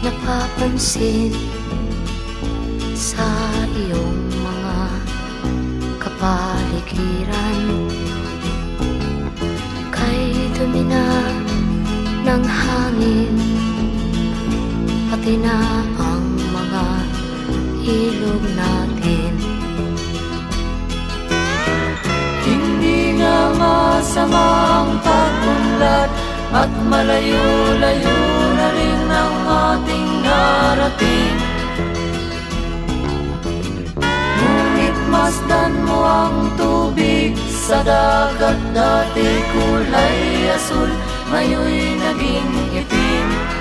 napapansin sa iyong mga kapaligiran. Kay dumi na ng hangin, pati na ang mga ilog natin. Hindi nga masama ang pag-unlad, at malayo-layo na rin ang ating narating. Ngunit masdan mo ang tubig sa dagat, dati kulay asul, ngayon'y naging itim.